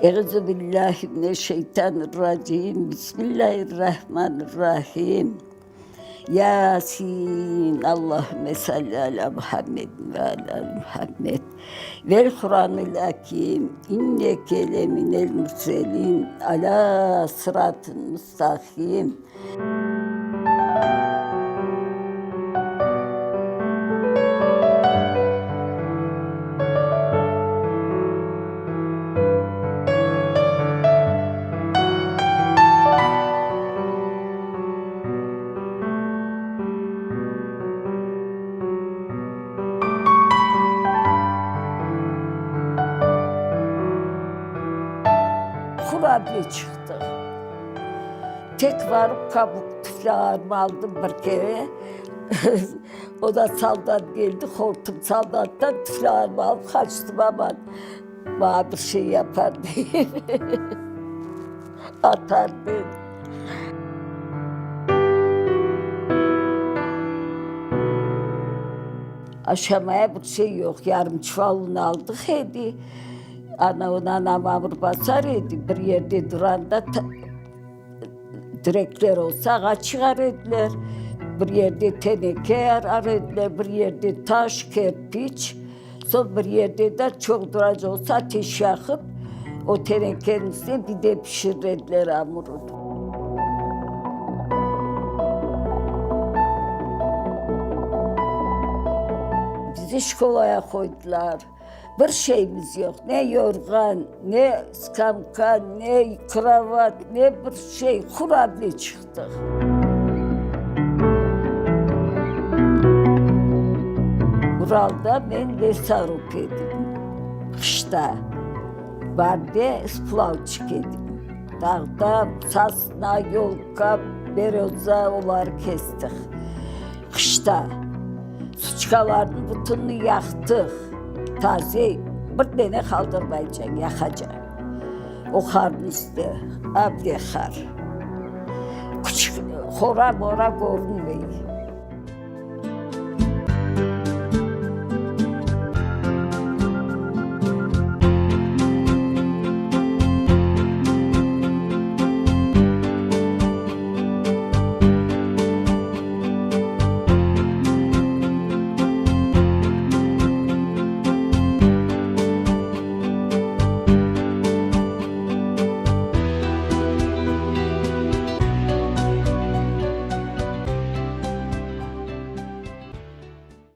Euzubillahimineşşeytanirracim. Bismillahirrahmanirrahim. Yasin. Allahümme salli ala Muhammed ve ala Muhammed. Vel Kur'anil Hakim. İnneke leminel murselin. Ala sıratın müstakim. Kurabiye çıktı. Tek varıp kabuk tüflağımı aldım bir kere. O da saldan geldi, hortum saldandan tüflağımı alıp kaçtım ama bana bir şey yapar diye. Atar beni. Aşamaya bir şey yok, yarım çuvalını aldık hedi. Anam ağır basar idi, bir yerde duranda direkler olsa ağaç çıkar ediler. Bir yerde teneke yarar ediler, bir yerde taş, kerpiç. Son bir yerde de çok duracak olsa ateş yakıp o tenekenin üstüne bir de pişirirdiler hamurunu. Bizi şkolaya koydular. Bir şeyimiz yok. Ne yorgan, ne skamka, ne kravat, ne bir şey. Kurabiye çıktık. Ural'da ben vesarop edim. Kışta. Barde splavçık edim. Dağda sasna, yolka, beroza olar kestik. Kışta. Suçkaların butununu yaktık. Taze bir tane kaldırmayacaksın, yakacaksın. O karın üstü, abde kar. Küçük hora mora görünmüyor.